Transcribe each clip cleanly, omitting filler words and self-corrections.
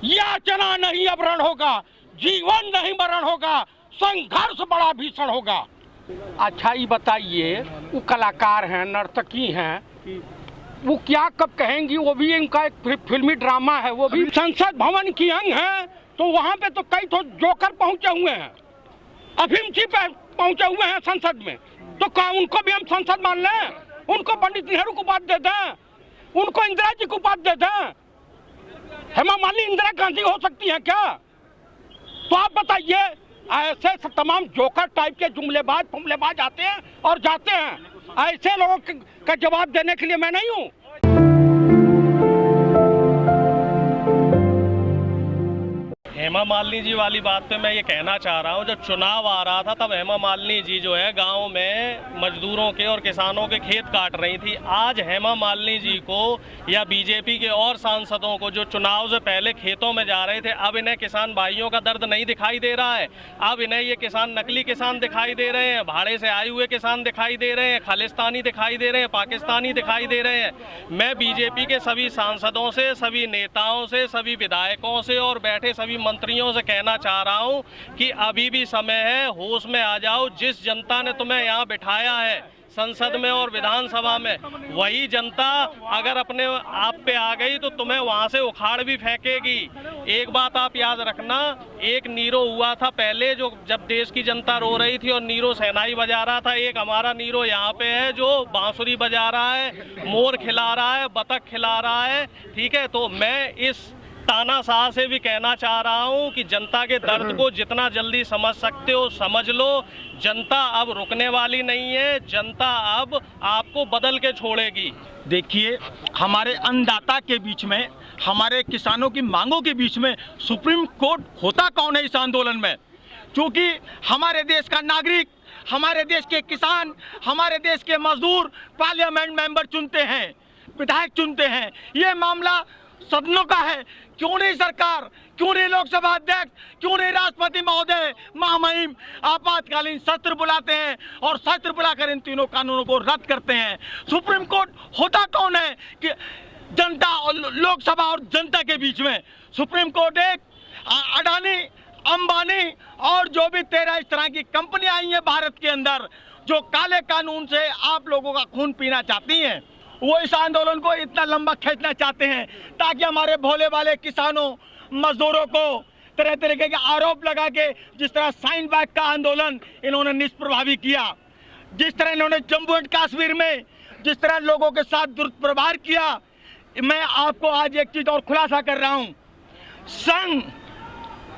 याचना नहीं अब रण होगा, जीवन नहीं मरण होगा, संघर्ष बड़ा भीषण होगा। अच्छा ये बताइए, वो कलाकार हैं, नर्तकी हैं, वो क्या कब कहेंगी? वो भी इनका एक फिल्मी ड्रामा है, वो भी संसद भवन की अंग है। तो वहाँ पे तो कई तो जोकर पहुंचे हुए हैं, अफीमची पे पहुंचे हुए हैं संसद में। तो क्या उनको भी हम सांसद मान लें? उनको पंडित नेहरू को बात दे दें, उनको इंदिरा जी को बात दे दें। हेमा मालिनी इंदिरा गांधी हो सकती है क्या? तो आप बताइए, ऐसे तमाम जोकर टाइप के जुमलेबाज फुमलेबाज आते हैं और जाते हैं। ऐसे लोगों का जवाब देने के लिए मैं नहीं हूँ। हेमा मालिनी जी वाली बात पे मैं ये कहना चाह रहा हूँ, जब चुनाव आ रहा था तब हेमा मालिनी जी जो है गांव में मजदूरों के और किसानों के खेत काट रही थी। आज हेमा मालिनी जी को या बीजेपी के और सांसदों को जो चुनाव से पहले खेतों में जा रहे थे, अब इन्हें किसान भाइयों का दर्द नहीं दिखाई दे रहा है। अब इन्हें ये किसान नकली किसान दिखाई दे रहे हैं, भाड़े से आए हुए किसान दिखाई दे रहे हैं, खालिस्तानी दिखाई दे रहे हैं, पाकिस्तानी दिखाई दे रहे हैं। मैं बीजेपी के सभी सांसदों से, सभी नेताओं से, सभी विधायकों से और बैठे सभी मंत्रियों से कहना चाह रहा हूं कि अभी भी समय है, होश में आ जाओ। जिस जनता ने तुम्हें यहाँ बिठाया है संसद में और विधानसभा में, वही जनता अगर अपने आप पे आ गई तो तुम्हें वहां से उखाड़ भी फेंकेगी। एक बात आप याद रखना, एक नीरो हुआ था पहले, जो जब देश की जनता रो रही थी और नीरो शहनाई बजा रहा था। एक हमारा नीरो यहाँ पे है जो बांसुरी बजा रहा है, मोर खिला रहा है, बतख खिला रहा है। ठीक है, तो मैं इस तानाशाह से भी कहना चाह रहा हूं कि जनता के दर्द को जितना जल्दी समझ सकते हो समझ लो। जनता अब रुकने वाली नहीं है, जनता अब आपको बदल के छोड़ेगी। देखिए, हमारे अन्नदाता के बीच में, हमारे किसानों की मांगों के बीच में सुप्रीम कोर्ट होता कौन है इस आंदोलन में? क्योंकि हमारे देश का नागरिक, हमारे देश के किसान, हमारे देश के मजदूर पार्लियामेंट मेंबर चुनते हैं, विधायक चुनते हैं। ये मामला सदनों का है। क्यों नहीं सरकार, क्यों नहीं लोकसभा अध्यक्ष, क्यों नहीं राष्ट्रपति महोदय महामहिम आपातकालीन सत्र बुलाते हैं और सत्र बुलाकर इन तीनों कानूनों को रद्द करते हैं? सुप्रीम कोर्ट होता कौन है कि जनता और लोकसभा और जनता के बीच में? सुप्रीम कोर्ट एक अडानी, अंबानी और जो भी 13 इस तरह की कंपनियां आई हैं भारत के अंदर, जो काले कानून से आप लोगों का खून पीना चाहती हैं, वो इस आंदोलन को इतना लंबा खींचना चाहते हैं ताकि हमारे भोले वाले किसानों, मजदूरों को तरह तरह के आरोप लगा के, जिस तरह साइन बैक का आंदोलन इन्होंने निष्प्रभावी किया, जिस तरह इन्होंने जम्मू एंड कश्मीर में जिस तरह लोगों के साथ दुर्व्यवहार किया। मैं आपको आज एक चीज और खुलासा कर रहा हूं, संघ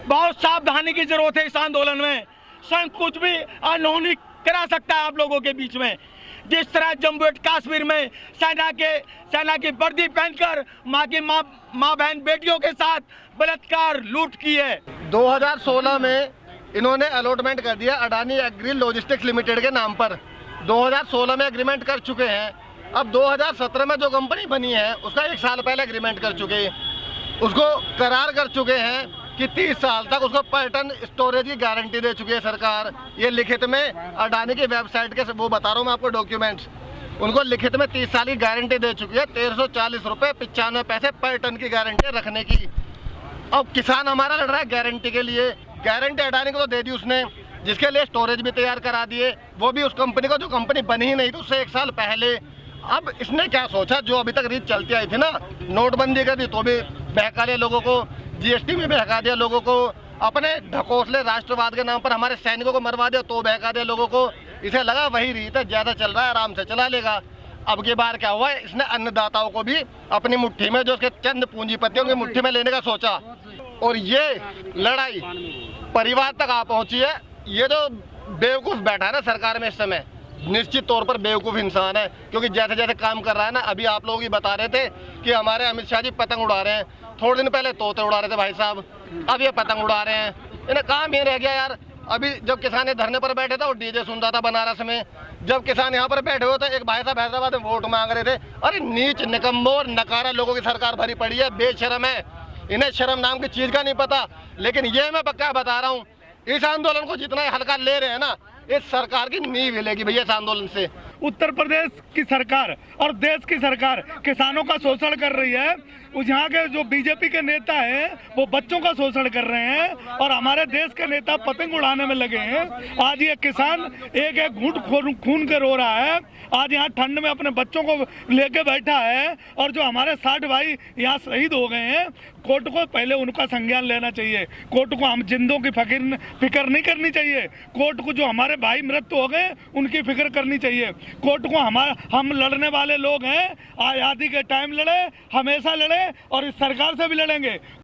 बहुत सावधानी की जरूरत है इस आंदोलन में। संघ कुछ भी अनहोनी करा सकता है आप लोगों के बीच में। जिस तरह जम्मू एंड कश्मीर में सेना की वर्दी पहनकर माँ बहन बेटियों के साथ बलात्कार लूट की है। 2016 में इन्होंने अलॉटमेंट कर दिया अडानी एग्री लॉजिस्टिक्स लिमिटेड के नाम पर। 2016 में एग्रीमेंट कर चुके हैं। अब 2017 में जो कंपनी बनी है उसका 1 साल पहले एग्रीमेंट कर चुके हैं, उसको करार कर चुके हैं कि 30 साल तक उसको पर्यटन स्टोरेज की गारंटी दे चुकी है सरकार। ये लिखित में अडानी की वेबसाइट के वो बता रहा हूँ मैं आपको डॉक्यूमेंट्स, उनको लिखित में 30 साल की गारंटी दे चुकी है। 1340 रुपये 95 पैसे पर टन की गारंटी रखने की। अब किसान हमारा लड़ रहा है गारंटी के लिए। गारंटी अडानी को तो दे दी उसने, जिसके लिए स्टोरेज भी तैयार करा दिए, वो भी उस कंपनी को जो कंपनी बनी ही नहीं थी उससे 1 साल पहले। अब इसने क्या सोचा, जो अभी तक रीत चलती आई थी ना, नोटबंदी कर दी तो भी बहका लिया लोगों को, जीएसटी में बहका दिया लोगों को, अपने ढकोसले राष्ट्रवाद के नाम पर हमारे सैनिकों को मरवा दिया तो बहका दिया लोगों को। इसे लगा वही रीत है, ज्यादा चल रहा है, आराम से चला लेगा। अब की बार क्या हुआ, इसने अन्नदाताओं को भी अपनी मुट्ठी में, जो उसके चंद पूंजीपतियों की मुट्ठी में लेने का सोचा, और ये लड़ाई परिवार तक आ पहुंची है। ये जो बेवकूफ बैठा है ना सरकार में इस समय, निश्चित तौर पर बेवकूफ इंसान है, क्योंकि जैसे जैसे काम कर रहा है ना, अभी आप लोग ही बता रहे थे कि हमारे अमित शाह जी पतंग उड़ा रहे हैं। थोड़े दिन पहले तोते उड़ा रहे थे भाई साहब, अब ये पतंग उड़ा रहे हैं। इन्हें काम ये रह गया यार। अभी जब किसान धरने पर बैठे थे और डीजे सुन रहा था बनारस में, जब किसान यहाँ पर बैठे हुए थे, एक भाई साहब हैदराबाद में वोट मांग रहे थे। अरे नीच निकम्बो और नकारा लोगों की सरकार भरी पड़ी है, बेशरम है, इन्हें शर्म नाम की चीज का नहीं पता। लेकिन ये मैं पक्का बता रहा हूँ, इस आंदोलन को जितना हल्का ले रहे हैं ना, इस सरकार की नींव हिलेगी भैया इस आंदोलन से। उत्तर प्रदेश की सरकार और देश की सरकार किसानों का शोषण कर रही है। उस यहाँ के जो बीजेपी के नेता हैं वो बच्चों का शोषण कर रहे हैं और हमारे देश के नेता पतंग उड़ाने में लगे हैं। आज ये किसान एक एक घूंट खून के रो रहा है। आज यहाँ ठंड में अपने बच्चों को लेके बैठा है और जो हमारे 60 भाई यहाँ शहीद हो गए हैं, कोर्ट को पहले उनका संज्ञान लेना चाहिए। कोर्ट को हम जिंदों की फिक्र नहीं करनी चाहिए। कोर्ट को जो हमारे भाई मृत्यु हो गए उनकी फिक्र करनी चाहिए। कोर्ट को हम लड़ने वाले लोग हैं, आज़ादी के टाइम लड़े, हमेशा लड़े और इस सरकार से भी लड़ेंगे।